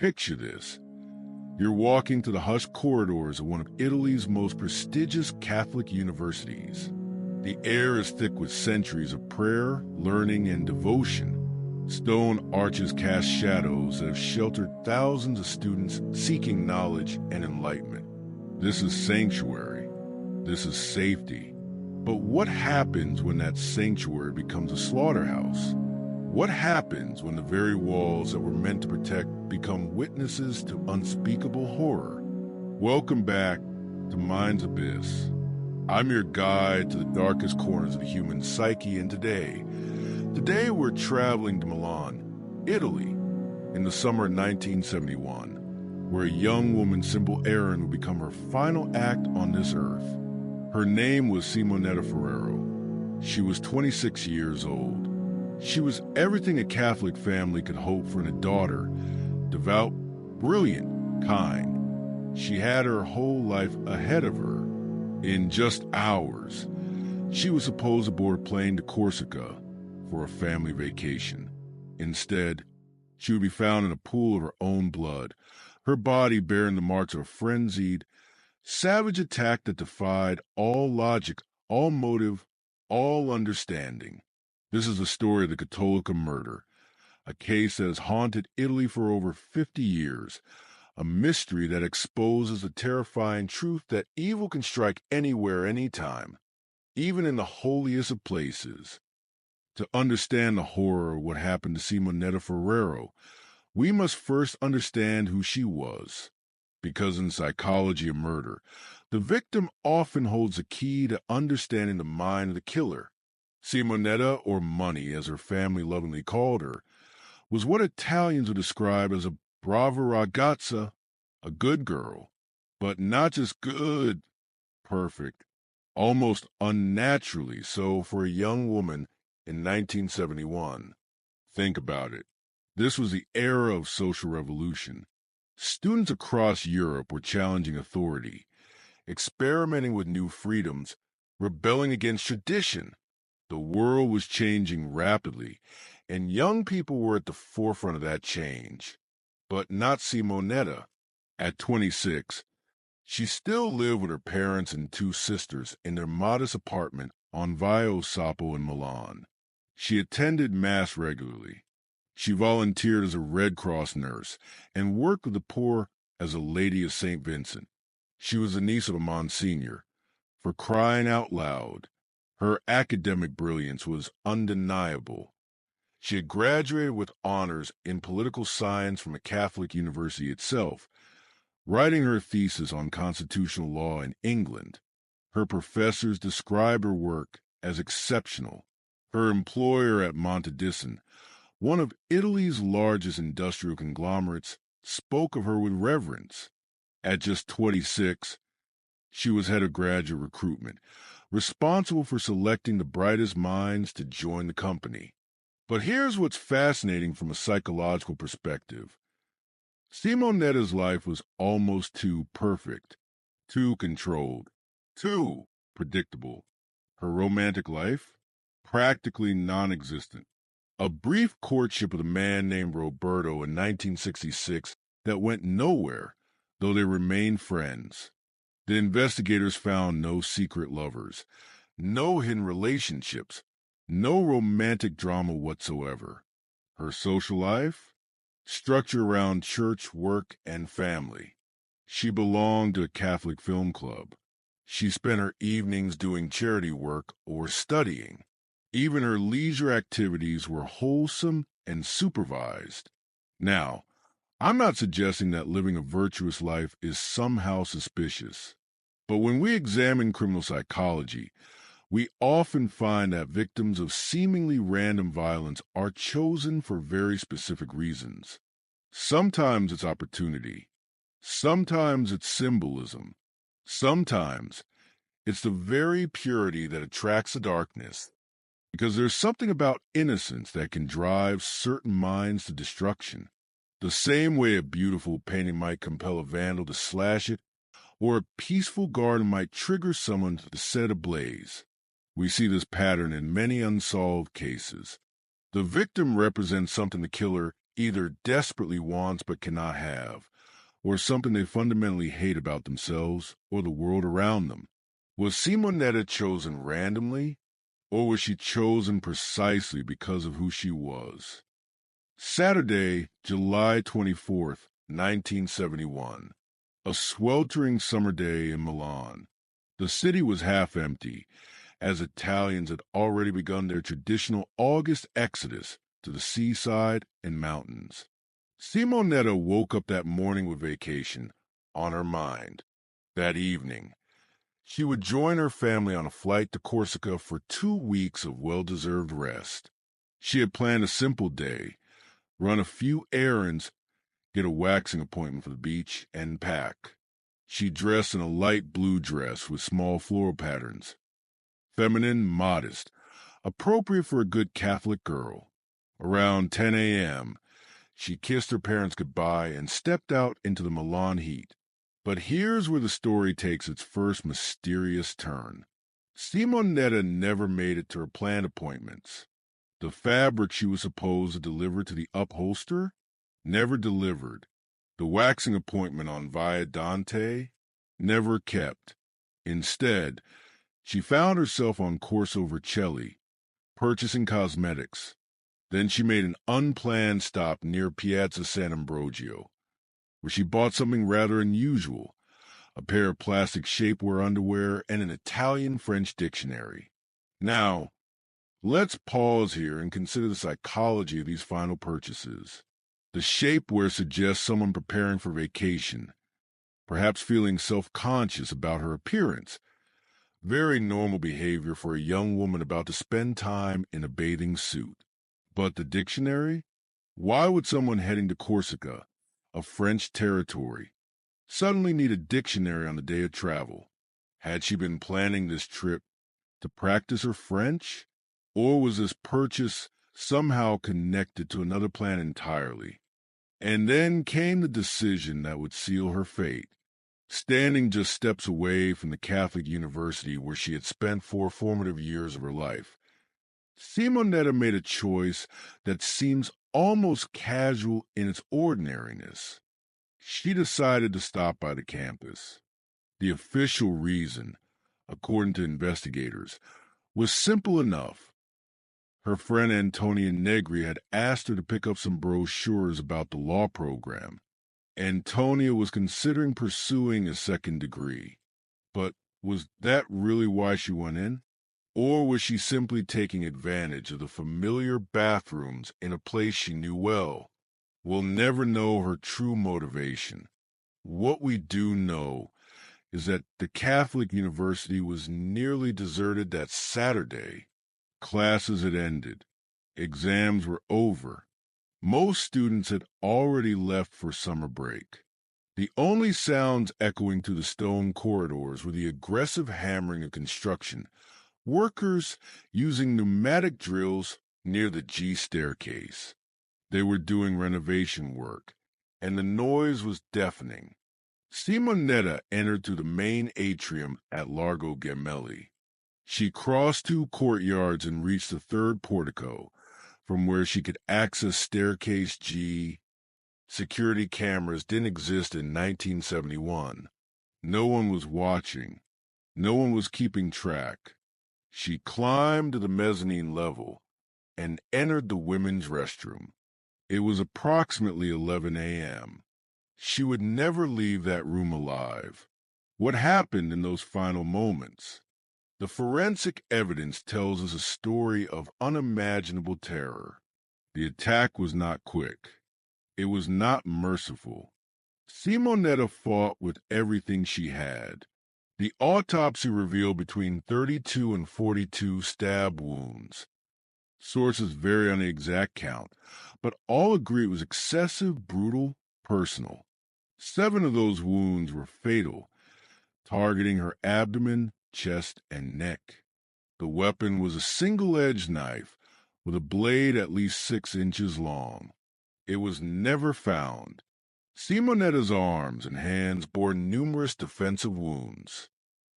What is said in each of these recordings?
Picture this. You're walking through the hushed corridors of one of Italy's most prestigious Catholic universities. The air is thick with centuries of prayer, learning, and devotion. Stone arches cast shadows that have sheltered thousands of students seeking knowledge and enlightenment. This is sanctuary. This is safety. But what happens when that sanctuary becomes a slaughterhouse? What happens when the very walls that were meant to protect become witnesses to unspeakable horror? Welcome back to Mind's Abyss. I'm your guide to the darkest corners of the human psyche, and today we're traveling to Milan, Italy, in the summer of 1971, where a young woman's simple errand would become her final act on this earth. Her name was Simonetta Ferrero. She was 26 years old. She was everything a Catholic family could hope for in a daughter: devout, brilliant, kind. She had her whole life ahead of her. In just hours, she was supposed to board a plane to Corsica for a family vacation. Instead, she would be found in a pool of her own blood, her body bearing the marks of a frenzied, savage attack that defied all logic, all motive, all understanding. This is the story of the Cattolica murder, a case that has haunted Italy for over 50 years, a mystery that exposes the terrifying truth that evil can strike anywhere, anytime, even in the holiest of places. To understand the horror of what happened to Simonetta Ferrero, we must first understand who she was. Because in psychology of murder, the victim often holds the key to understanding the mind of the killer. Simonetta, or Money, as her family lovingly called her, was what Italians would describe as a brava ragazza, a good girl, but not just good, perfect, almost unnaturally so for a young woman in 1971. Think about it. This was the era of social revolution. Students across Europe were challenging authority, experimenting with new freedoms, rebelling against tradition. The world was changing rapidly, and young people were at the forefront of that change. But not Simonetta. At 26, she still lived with her parents and two sisters in their modest apartment on Via Sapo in Milan. She attended Mass regularly. She volunteered as a Red Cross nurse and worked with the poor as a Lady of St. Vincent. She was the niece of a Monsignor. For crying out loud, her academic brilliance was undeniable. She had graduated with honors in political science from a Catholic university itself, writing her thesis on constitutional law in England. Her professors described her work as exceptional. Her employer at Montedison, one of Italy's largest industrial conglomerates, spoke of her with reverence. At just 26, she was head of graduate recruitment, responsible for selecting the brightest minds to join the company. But here's what's fascinating from a psychological perspective. Simonetta's life was almost too perfect, too controlled, too predictable. Her romantic life? Practically non-existent. A brief courtship with a man named Roberto in 1966 that went nowhere, though they remained friends. The investigators found no secret lovers, no hidden relationships, no romantic drama whatsoever. Her social life? Structured around church, work, and family. She belonged to a Catholic film club. She spent her evenings doing charity work or studying. Even her leisure activities were wholesome and supervised. Now, I'm not suggesting that living a virtuous life is somehow suspicious. But when we examine criminal psychology, we often find that victims of seemingly random violence are chosen for very specific reasons. Sometimes it's opportunity. Sometimes it's symbolism. Sometimes it's the very purity that attracts the darkness. Because there's something about innocence that can drive certain minds to destruction. The same way a beautiful painting might compel a vandal to slash it, or a peaceful garden might trigger someone to set it ablaze. We see this pattern in many unsolved cases. The victim represents something the killer either desperately wants but cannot have, or something they fundamentally hate about themselves or the world around them. Was Simonetta chosen randomly, or was she chosen precisely because of who she was? Saturday, July 24th, 1971. A sweltering summer day in Milan. The city was half empty, as Italians had already begun their traditional August exodus to the seaside and mountains. Simonetta woke up that morning with vacation on her mind. That evening, she would join her family on a flight to Corsica for 2 weeks of well-deserved rest. She had planned a simple day, run a few errands, get a waxing appointment for the beach, and pack. She dressed in a light blue dress with small floral patterns. Feminine, modest, appropriate for a good Catholic girl. Around 10 a.m., she kissed her parents goodbye and stepped out into the Milan heat. But here's where the story takes its first mysterious turn. Simonetta never made it to her planned appointments. The fabric she was supposed to deliver to the upholsterer never delivered. The waxing appointment on Via Dante never kept. Instead, she found herself on Corso Vercelli, purchasing cosmetics. Then she made an unplanned stop near Piazza San Ambrogio, where she bought something rather unusual, a pair of plastic shapewear underwear and an Italian-French dictionary. Now, let's pause here and consider the psychology of these final purchases. The shapewear suggests someone preparing for vacation, perhaps feeling self-conscious about her appearance. Very normal behavior for a young woman about to spend time in a bathing suit. But the dictionary? Why would someone heading to Corsica, a French territory, suddenly need a dictionary on the day of travel? Had she been planning this trip to practice her French? Or was this purchase somehow connected to another plan entirely? And then came the decision that would seal her fate. Standing just steps away from the Catholic University where she had spent 4 formative years of her life, Simonetta made a choice that seems almost casual in its ordinariness. She decided to stop by the campus. The official reason, according to investigators, was simple enough. Her friend Antonia Negri had asked her to pick up some brochures about the law program. Antonia was considering pursuing a second degree. But was that really why she went in? Or was she simply taking advantage of the familiar bathrooms in a place she knew well? We'll never know her true motivation. What we do know is that the Catholic University was nearly deserted that Saturday. Classes had ended. Exams were over. Most students had already left for summer break. The only sounds echoing through the stone corridors were the aggressive hammering of construction, workers using pneumatic drills near the G staircase. They were doing renovation work, and the noise was deafening. Simonetta entered through the main atrium at Largo Gemelli. She crossed 2 courtyards and reached the third portico, from where she could access staircase G. Security cameras didn't exist in 1971. No one was watching. No one was keeping track. She climbed to the mezzanine level and entered the women's restroom. It was approximately 11 a.m. She would never leave that room alive. What happened in those final moments? The forensic evidence tells us a story of unimaginable terror. The attack was not quick. It was not merciful. Simonetta fought with everything she had. The autopsy revealed between 32 and 42 stab wounds. Sources vary on the exact count, but all agree it was excessive, brutal, personal. 7 of those wounds were fatal, targeting her abdomen, chest, and neck. The weapon was a single-edged knife with a blade at least 6 inches long. It was never found. Simonetta's arms and hands bore numerous defensive wounds.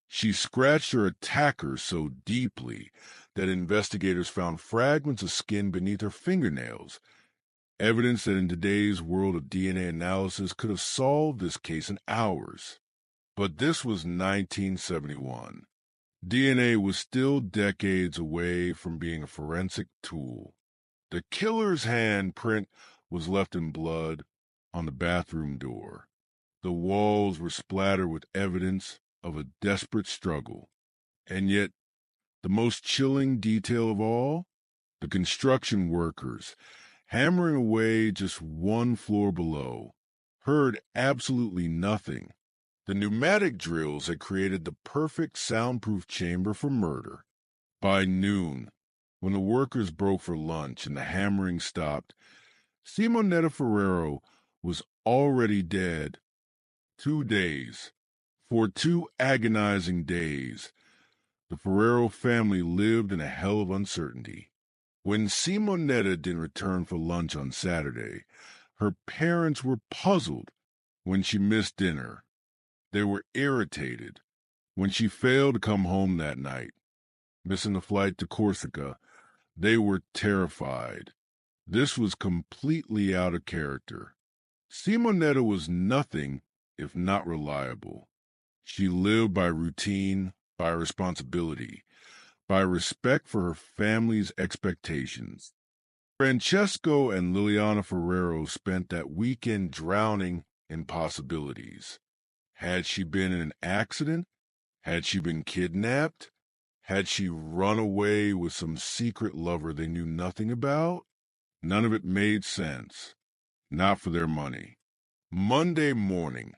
She scratched her attacker so deeply that investigators found fragments of skin beneath her fingernails Evidence that in today's world of DNA analysis could have solved this case in hours. But this was 1971. DNA was still decades away from being a forensic tool. The killer's handprint was left in blood on the bathroom door. The walls were splattered with evidence of a desperate struggle. And yet, the most chilling detail of all, the construction workers, hammering away just one floor below, heard absolutely nothing. The pneumatic drills had created the perfect soundproof chamber for murder. By noon, when the workers broke for lunch and the hammering stopped, Simonetta Ferrero was already dead. 2 days. For 2 agonizing days, the Ferrero family lived in a hell of uncertainty. When Simonetta didn't return for lunch on Saturday, her parents were puzzled. When she missed dinner, they were irritated. When she failed to come home that night, missing the flight to Corsica, they were terrified. This was completely out of character. Simonetta was nothing if not reliable. She lived by routine, by responsibility, by respect for her family's expectations. Francesco and Liliana Ferrero spent that weekend drowning in possibilities. Had she been in an accident? Had she been kidnapped? Had she run away with some secret lover they knew nothing about? None of it made sense. Not for their money. Monday morning,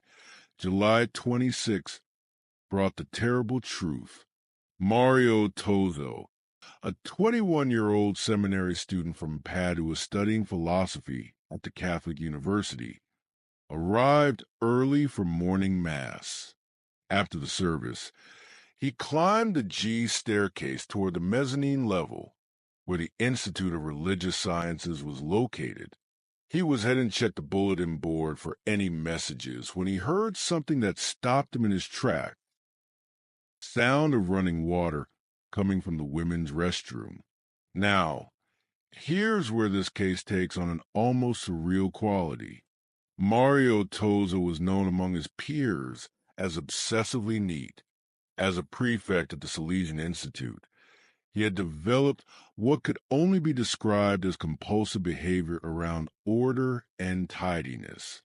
July 26th, brought the terrible truth. Mario Tozzo, a 21-year-old seminary student from Padua studying philosophy at the Catholic University, arrived early for morning mass. After the service, he climbed the G staircase toward the mezzanine level, where the Institute of Religious Sciences was located. He was heading to check the bulletin board for any messages when he heard something that stopped him in his tracks. Sound of running water coming from the women's restroom. Now, here's where this case takes on an almost surreal quality. Mario Tozzo was known among his peers as obsessively neat. As a prefect at the Salesian Institute, he had developed what could only be described as compulsive behavior around order and tidiness.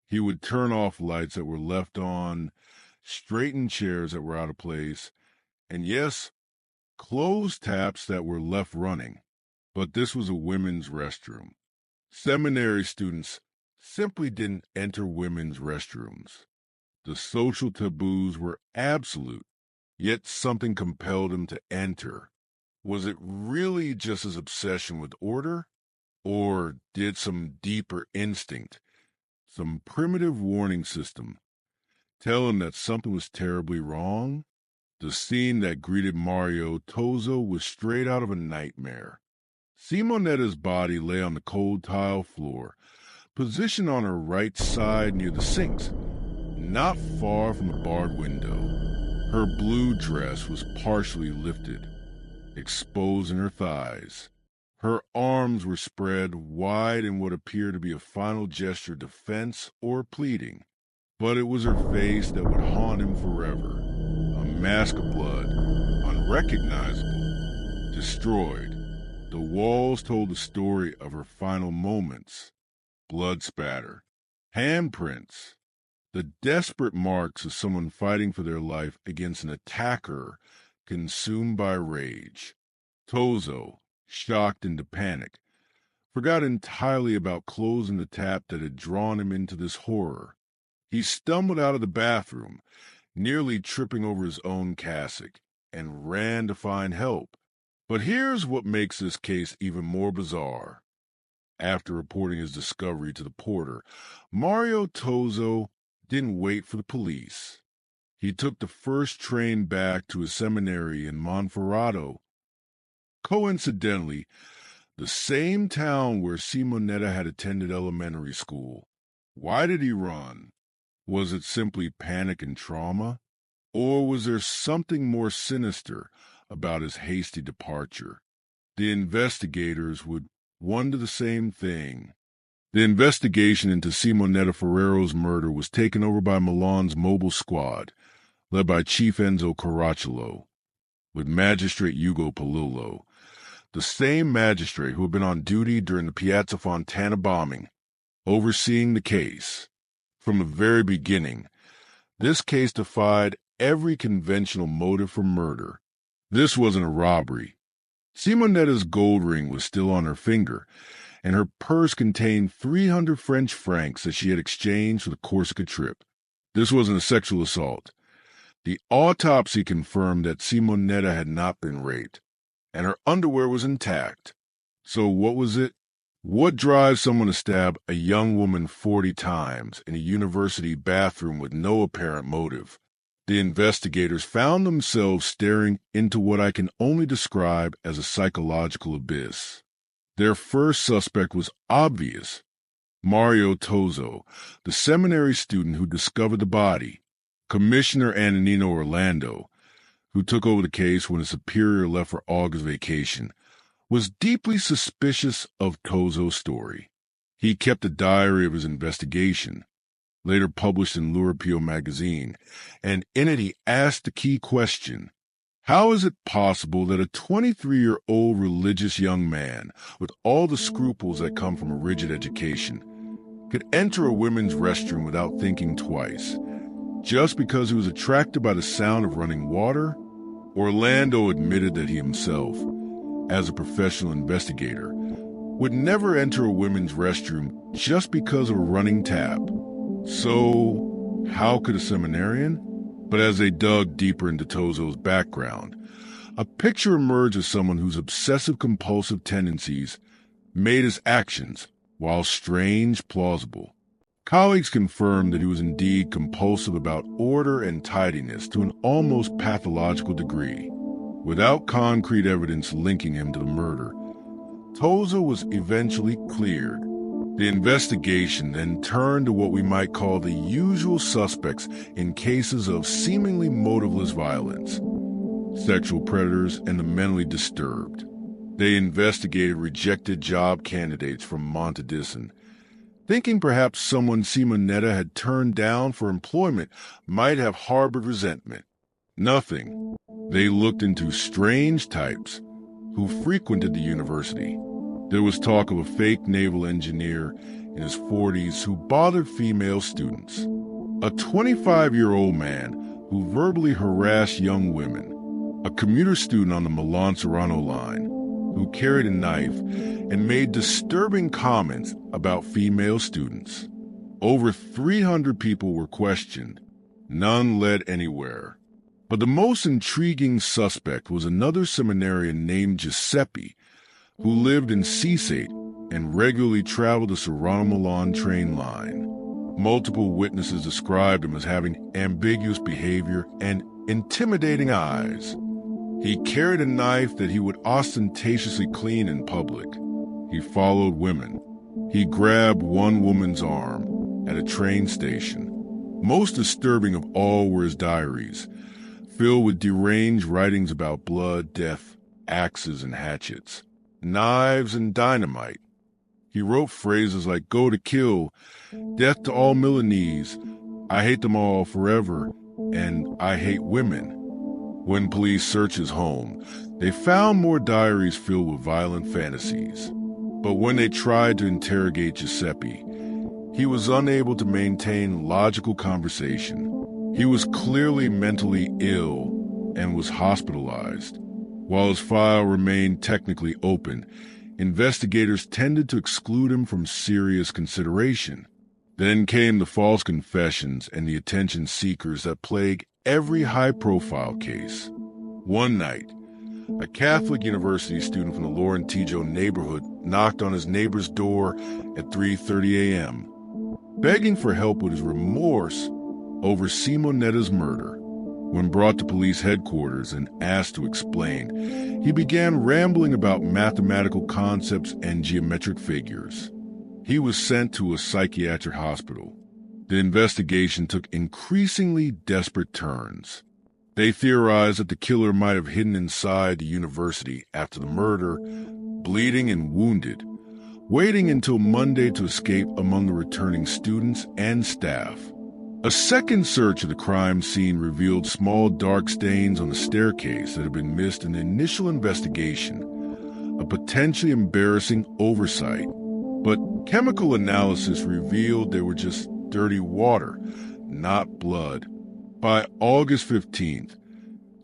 He would turn off lights that were left on, straighten chairs that were out of place, and yes, close taps that were left running. But this was a women's restroom. Seminary students simply didn't enter women's restrooms. The social taboos were absolute, yet something compelled him to enter. Was it really just his obsession with order? Or did some deeper instinct, some primitive warning system, tell him that something was terribly wrong? The scene that greeted Mario Tozzo was straight out of a nightmare. Simonetta's body lay on the cold tile floor, positioned on her right side near the sinks, not far from the barred window. Her blue dress was partially lifted, exposing her thighs. Her arms were spread wide in what appeared to be a final gesture of defense or pleading. But it was her face that would haunt him forever. A mask of blood, unrecognizable, destroyed. The walls told the story of her final moments. Blood spatter, handprints, the desperate marks of someone fighting for their life against an attacker consumed by rage. Tozzo, shocked into panic, forgot entirely about closing the tap that had drawn him into this horror. He stumbled out of the bathroom, nearly tripping over his own cassock, and ran to find help. But here's what makes this case even more bizarre. After reporting his discovery to the porter, Mario Tozzo didn't wait for the police. He took the first train back to his seminary in Monferrato. Coincidentally, the same town where Simonetta had attended elementary school. Why did he run? Was it simply panic and trauma? Or was there something more sinister about his hasty departure? The investigators would wonder the same thing. The investigation into Simonetta Ferrero's murder was taken over by Milan's mobile squad, led by Chief Enzo Caracciolo, with Magistrate Ugo Palillo, the same magistrate who had been on duty during the Piazza Fontana bombing, overseeing the case. From the very beginning, this case defied every conventional motive for murder. This wasn't a robbery. Simonetta's gold ring was still on her finger, and her purse contained 300 French francs that she had exchanged for the Corsica trip. This wasn't a sexual assault. The autopsy confirmed that Simonetta had not been raped, and her underwear was intact. So what was it? What drives someone to stab a young woman 40 times in a university bathroom with no apparent motive? The investigators found themselves staring into what I can only describe as a psychological abyss. Their first suspect was obvious. Mario Tozzo, the seminary student who discovered the body. Commissioner Antonino Orlando, who took over the case when his superior left for August vacation, was deeply suspicious of Tozzo's story. He kept a diary of his investigation, later published in L'Europeo magazine, and in it he asked the key question: how is it possible that a 23-year-old religious young man, with all the scruples that come from a rigid education, could enter a women's restroom without thinking twice, just because he was attracted by the sound of running water? Orlando admitted that he himself, as a professional investigator, would never enter a women's restroom just because of a running tap. So, how could a seminarian? But as they dug deeper into Tozzo's background, a picture emerged of someone whose obsessive-compulsive tendencies made his actions, while strange, plausible. Colleagues confirmed that he was indeed compulsive about order and tidiness to an almost pathological degree. Without concrete evidence linking him to the murder, Tozzo was eventually cleared. The investigation then turned to what we might call the usual suspects in cases of seemingly motiveless violence: sexual predators and the mentally disturbed. They investigated rejected job candidates from Montedison, thinking perhaps someone Simonetta had turned down for employment might have harbored resentment. Nothing. They looked into strange types who frequented the university. There was talk of a fake naval engineer in his 40s who bothered female students, a 25-year-old man who verbally harassed young women, a commuter student on the Milan-Serrano line who carried a knife and made disturbing comments about female students. Over 300 people were questioned. None led anywhere. But the most intriguing suspect was another seminarian named Giuseppe, who lived in Seasate and regularly traveled the Serrano-Milan train line. Multiple witnesses described him as having ambiguous behavior and intimidating eyes. He carried a knife that he would ostentatiously clean in public. He followed women. He grabbed one woman's arm at a train station. Most disturbing of all were his diaries, filled with deranged writings about blood, death, axes and hatchets, knives and dynamite. He wrote phrases like "go to kill," "death to all Milanese," "I hate them all forever," and "I hate women." When police searched his home, they found more diaries filled with violent fantasies. But when they tried to interrogate Giuseppe, he was unable to maintain logical conversation. He was clearly mentally ill and was hospitalized. While his file remained technically open, investigators tended to exclude him from serious consideration. Then came the false confessions and the attention seekers that plague every high-profile case. One night, a Catholic University student from the Laurentijo neighborhood knocked on his neighbor's door at 3:30 a.m., begging for help with his remorse over Simonetta's murder. When brought to police headquarters and asked to explain, he began rambling about mathematical concepts and geometric figures. He was sent to a psychiatric hospital. The investigation took increasingly desperate turns. They theorized that the killer might have hidden inside the university after the murder, bleeding and wounded, waiting until Monday to escape among the returning students and staff. A second search of the crime scene revealed small dark stains on the staircase that had been missed in the initial investigation, a potentially embarrassing oversight. But chemical analysis revealed they were just dirty water, not blood. By August 15th,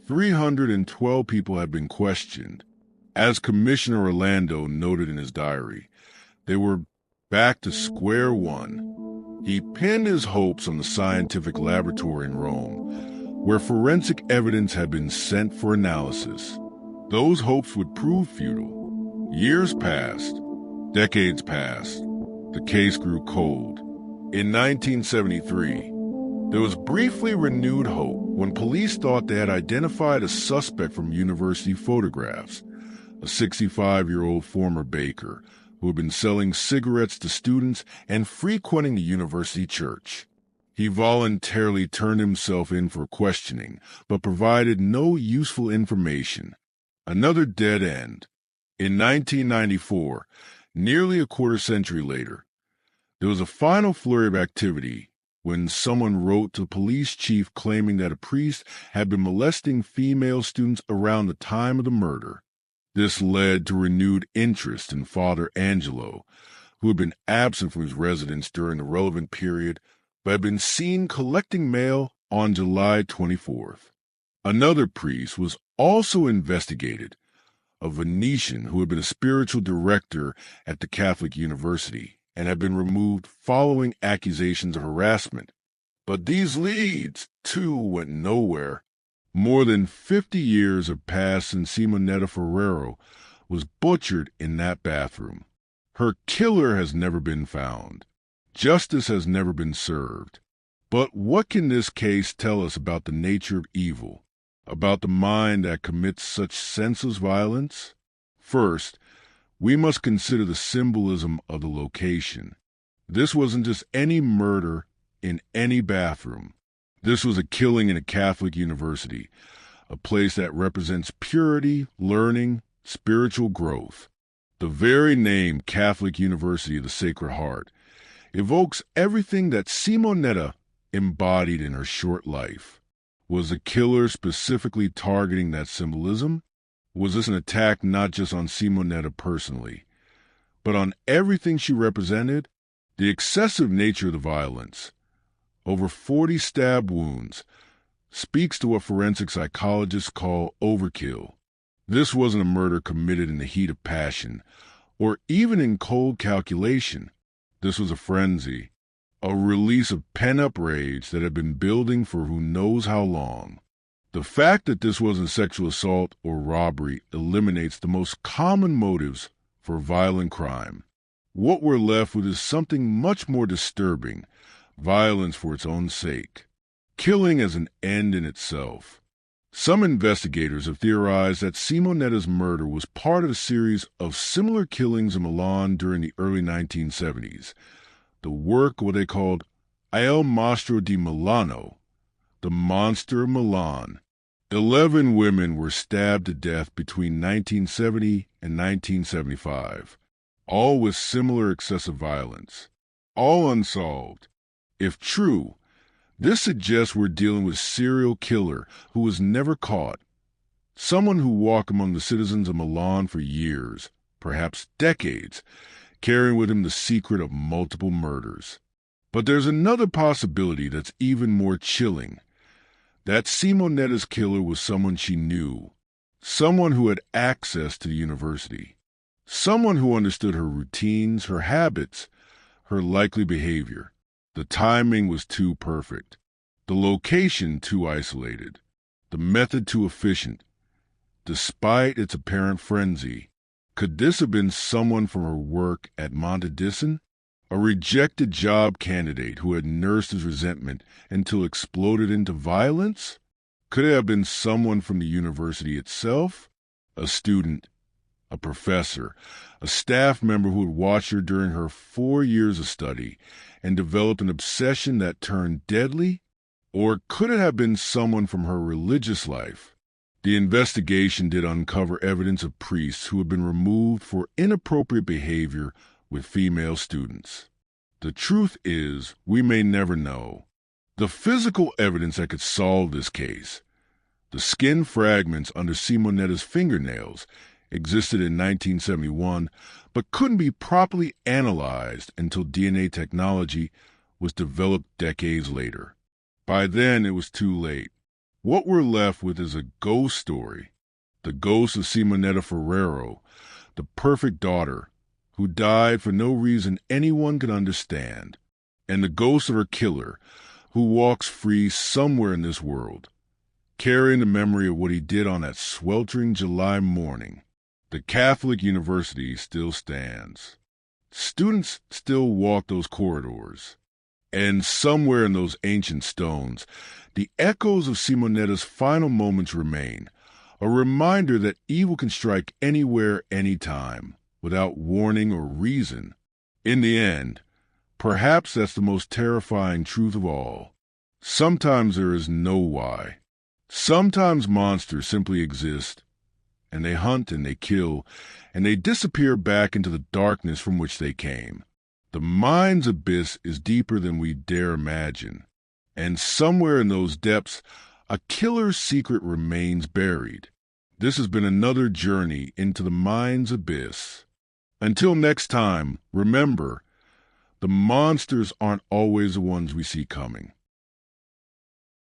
312 people had been questioned. As Commissioner Orlando noted in his diary, they were back to square one. He pinned his hopes on the scientific laboratory in Rome, where forensic evidence had been sent for analysis. Those hopes would prove futile. Years passed, decades passed. The case grew cold. In 1973, there was briefly renewed hope when police thought they had identified a suspect from university photographs, a 65-year-old former baker who had been selling cigarettes to students and frequenting the university church. He voluntarily turned himself in for questioning, but provided no useful information. Another dead end. In 1994, nearly a quarter century later, there was a final flurry of activity when someone wrote to the police chief claiming that a priest had been molesting female students around the time of the murder. This led to renewed interest in Father Angelo, who had been absent from his residence during the relevant period but had been seen collecting mail on July 24th. Another priest was also investigated, a Venetian who had been a spiritual director at the Catholic University and had been removed following accusations of harassment. But these leads, too, went nowhere. More than 50 years have passed since Simonetta Ferrero was butchered in that bathroom. Her killer has never been found. Justice has never been served. But what can this case tell us about the nature of evil, about the mind that commits such senseless violence? First, we must consider the symbolism of the location. This wasn't just any murder in any bathroom. This was a killing in a Catholic university, a place that represents purity, learning, spiritual growth. The very name Catholic University of the Sacred Heart evokes everything that Simonetta embodied in her short life. Was the killer specifically targeting that symbolism? Was this an attack not just on Simonetta personally, but on everything she represented? The excessive nature of the violence, over 40 stab wounds, speaks to what forensic psychologists call overkill. This wasn't a murder committed in the heat of passion, or even in cold calculation. This was a frenzy, a release of pent-up rage that had been building for who knows how long. The fact that this wasn't sexual assault or robbery eliminates the most common motives for violent crime. What we're left with is something much more disturbing: violence for its own sake, killing as an end in itself. Some investigators have theorized that Simonetta's murder was part of a series of similar killings in Milan during the early 1970s, the work of what they called Il Mostro di Milano, the Monster of Milan. 11 women were stabbed to death between 1970 and 1975, all with similar excessive violence, all unsolved. If true, this suggests we're dealing with a serial killer who was never caught, someone who walked among the citizens of Milan for years, perhaps decades, carrying with him the secret of multiple murders. But there's another possibility that's even more chilling: that Simonetta's killer was someone she knew, someone who had access to the university, someone who understood her routines, her habits, her likely behavior. The timing was too perfect, the location too isolated, the method too efficient. Despite its apparent frenzy, could this have been someone from her work at Montedison? A rejected job candidate who had nursed his resentment until it exploded into violence? Could it have been someone from the university itself? A student, a professor, a staff member who had watched her during her 4 years of study and developed an obsession that turned deadly? Or could it have been someone from her religious life? The investigation did uncover evidence of priests who had been removed for inappropriate behavior with female students. The truth is, we may never know. The physical evidence that could solve this case, the skin fragments under Simonetta's fingernails, existed in 1971, but couldn't be properly analyzed until DNA technology was developed decades later. By then, it was too late. What we're left with is a ghost story, the ghost of Simonetta Ferrero, the perfect daughter, who died for no reason anyone could understand, and the ghost of her killer, who walks free somewhere in this world, carrying the memory of what he did on that sweltering July morning. The Catholic University still stands. Students still walk those corridors. And somewhere in those ancient stones, the echoes of Simonetta's final moments remain, a reminder that evil can strike anywhere, anytime, without warning or reason. In the end, perhaps that's the most terrifying truth of all. Sometimes there is no why. Sometimes monsters simply exist, and they hunt and they kill, and they disappear back into the darkness from which they came. The mind's abyss is deeper than we dare imagine, and somewhere in those depths, a killer's secret remains buried. This has been another journey into the mind's abyss. Until next time, remember, the monsters aren't always the ones we see coming.